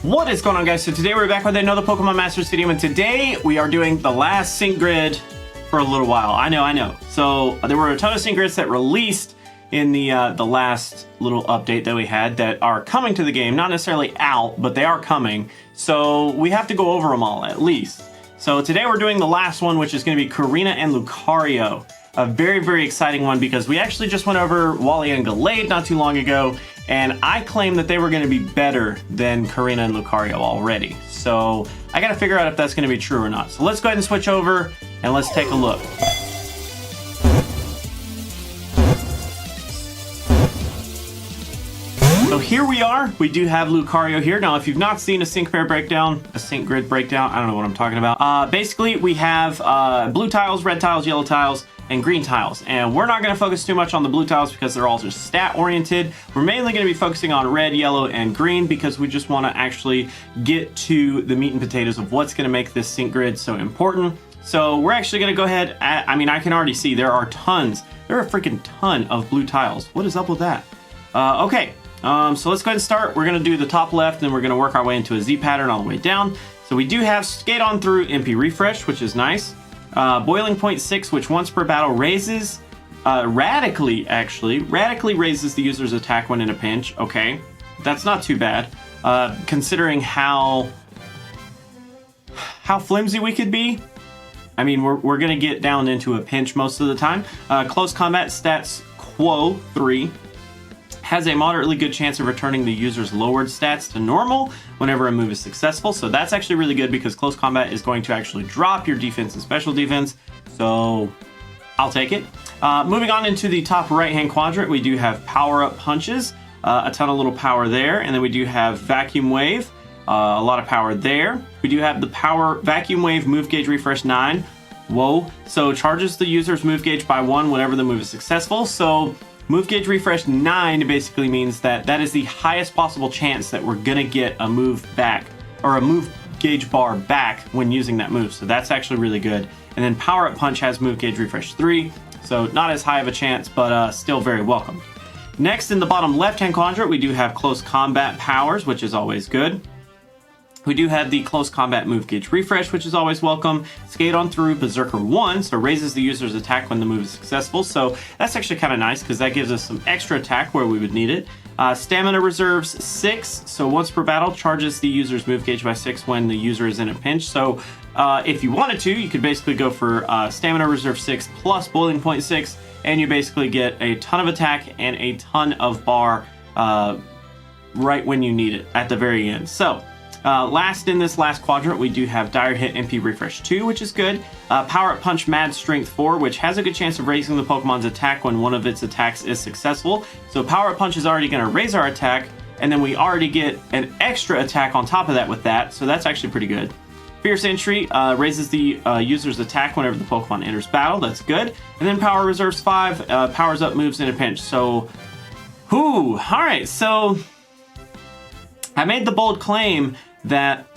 What is going on, guys? So today we're back with another Pokemon Masters video, and today we are doing the last sync grid for a little while. I know. So there were a ton of sync grids that released in the last little update that we had that are coming to the game. Not necessarily out, but they are coming. So we have to go over them all at least. So today we're doing the last one, which is going to be Korrina and Lucario. A very, very exciting one because we actually just went over Wally and Gallade not too long ago, and I claimed that they were going to be better than Korrina and Lucario already. So I got to figure out if that's going to be true or not. So let's go ahead and switch over and let's take a look. So here we are. We do have Lucario here. Now, if you've not seen a sync pair breakdown, a sync grid breakdown, I don't know what I'm talking about. Basically, we have blue tiles, red tiles, yellow tiles, and green tiles. And we're not going to focus too much on the blue tiles because they're all just stat oriented. We're mainly going to be focusing on red, yellow, and green because we just want to actually get to the meat and potatoes of what's going to make this sync grid so important. So we're actually going to go ahead. I can already see there are tons. There are a freaking ton of blue tiles. What is up with that? Okay. So let's go ahead and start. We're going to do the top left, and we're going to work our way into a Z pattern all the way down. So we do have Skate On Through MP Refresh, which is nice. Boiling Point 6, which once per battle raises, radically raises the user's attack when in a pinch. Okay, that's not too bad, considering how flimsy we could be. I mean, we're going to get down into a pinch most of the time. Close Combat Stats Quo 3. Has a moderately good chance of returning the user's lowered stats to normal whenever a move is successful. So that's actually really good because close combat is going to actually drop your defense and special defense. So I'll take it. Moving on into the top right-hand quadrant, we do have power-up punches, a ton of little power there. And then we do have Vacuum Wave, a lot of power there. We do have the Power Vacuum Wave Move Gauge Refresh 9. Whoa. So charges the user's move gauge by 1 whenever the move is successful. So Move Gauge Refresh 9 basically means that is the highest possible chance that we're going to get a move back, or a move gauge bar back when using that move. So that's actually really good. And then Power Up Punch has Move Gauge Refresh 3, so not as high of a chance, but still very welcome. Next, in the bottom left-hand quadrant, we do have Close Combat Powers, which is always good. We do have the Close Combat Move Gauge Refresh, which is always welcome. Skate On Through Berserker 1, so raises the user's attack when the move is successful. So that's actually kind of nice because that gives us some extra attack where we would need it. Stamina Reserves 6, so once per battle, charges the user's move gauge by 6 when the user is in a pinch. So if you wanted to, you could basically go for Stamina Reserve 6 plus Boiling Point 6, and you basically get a ton of attack and a ton of bar right when you need it at the very end. So last in this last quadrant, we do have Dire Hit MP Refresh 2, which is good. Power Up Punch Mad Strength 4, which has a good chance of raising the Pokemon's attack when one of its attacks is successful. So Power Up Punch is already going to raise our attack, and then we already get an extra attack on top of that with that, so that's actually pretty good. Fierce Entry raises the user's attack whenever the Pokemon enters battle. That's good. And then Power Reserves 5 powers up moves in a pinch. So, alright, so I made the bold claim that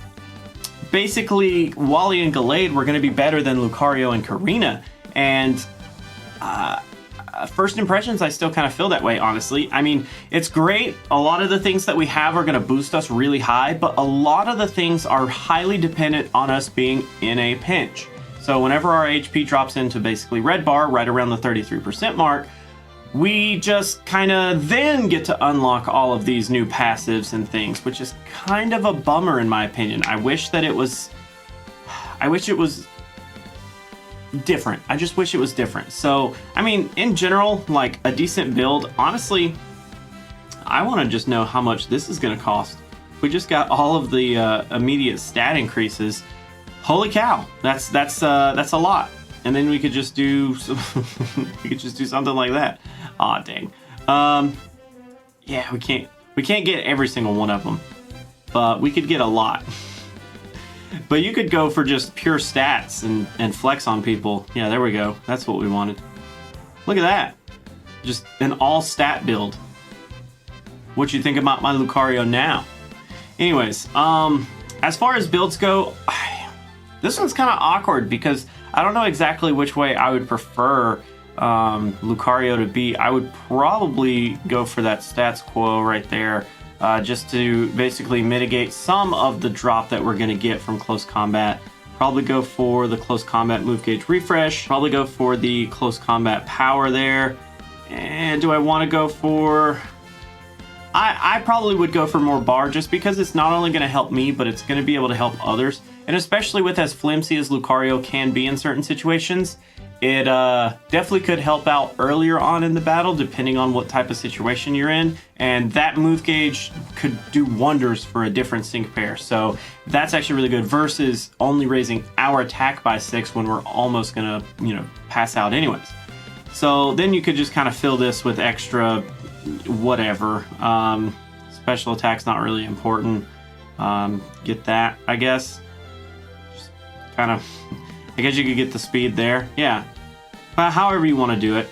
basically Wally and Gallade were going to be better than Lucario and Korrina, and first impressions, I still kind of feel that way, honestly. I mean, it's great. A lot of the things that we have are going to boost us really high, but a lot of the things are highly dependent on us being in a pinch. So whenever our HP drops into basically red bar, right around the 33% mark, we just kind of then get to unlock all of these new passives and things, which is kind of a bummer in my opinion. I wish it was different. I just wish it was different. So, I mean, in general, like a decent build, honestly, I want to just know how much this is going to cost. We just got all of the immediate stat increases. Holy cow, that's a lot. And then we could just do something like that. Aw, dang. Yeah, we can't get every single one of them, but we could get a lot. But you could go for just pure stats and flex on people. Yeah, there we go. That's what we wanted. Look at that. Just an all stat build. What you think about my Lucario now? Anyways, as far as builds go, this one's kind of awkward because I don't know exactly which way I would prefer Lucario to be. I would probably go for that stats quo right there. just to basically mitigate some of the drop that we're going to get from close combat. Probably go for the close combat move gauge refresh. Probably go for the close combat power there. And do I want to go for... I probably would go for more bar just because it's not only going to help me, but it's going to be able to help others. And especially with as flimsy as Lucario can be in certain situations, it definitely could help out earlier on in the battle, depending on what type of situation you're in. And that move gauge could do wonders for a different sync pair. So that's actually really good versus only raising our attack by 6 when we're almost going to, pass out anyways. So then you could just kind of fill this with extra whatever. Special attack's not really important. Get that, I guess. Just kind of... I guess you could get the speed there. Yeah. But however you want to do it.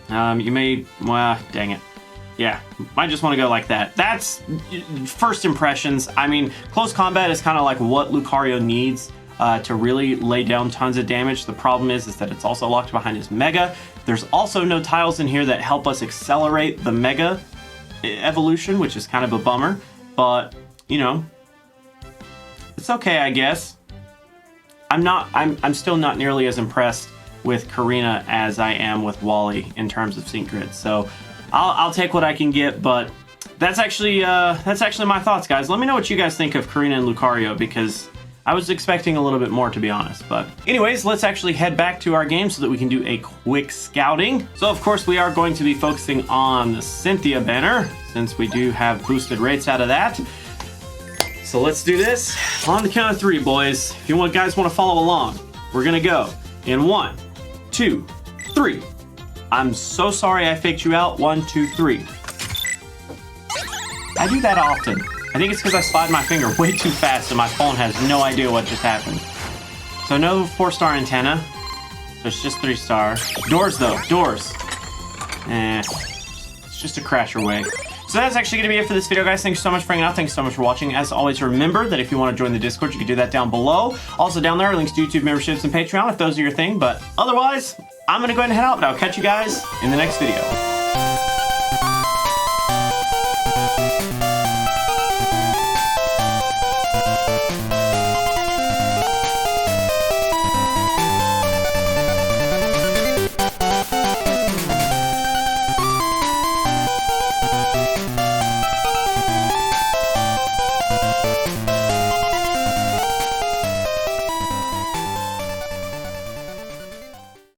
You may... Well, dang it. Yeah. I just want to go like that. That's first impressions. I mean, close combat is kind of like what Lucario needs to really lay down tons of damage. The problem is that it's also locked behind his Mega. There's also no tiles in here that help us accelerate the Mega evolution, which is kind of a bummer. But, it's okay, I guess. I'm still not nearly as impressed with Korrina as I am with Wally in terms of sync grid. So I'll take what I can get, but that's actually my thoughts, guys. Let me know what you guys think of Korrina and Lucario, because I was expecting a little bit more, to be honest. But anyways, let's actually head back to our game so that we can do a quick scouting. So of course we are going to be focusing on the Cynthia banner, since we do have boosted rates out of that. So let's do this on the count of 3, boys. If you guys want to follow along, we're gonna go in 1, 2, 3. I'm so sorry I faked you out. 1, 2, 3. I do that often. I think it's because I slide my finger way too fast and my phone has no idea what just happened. So no 4-star antenna. So it's just 3-star. Doors though, doors. It's just a crasher way. So that's actually going to be it for this video, guys. Thanks so much for hanging out. Thanks so much for watching. As always, remember that if you want to join the Discord, you can do that down below. Also down there are links to YouTube memberships and Patreon if those are your thing. But otherwise, I'm going to go ahead and head out, but I'll catch you guys in the next video.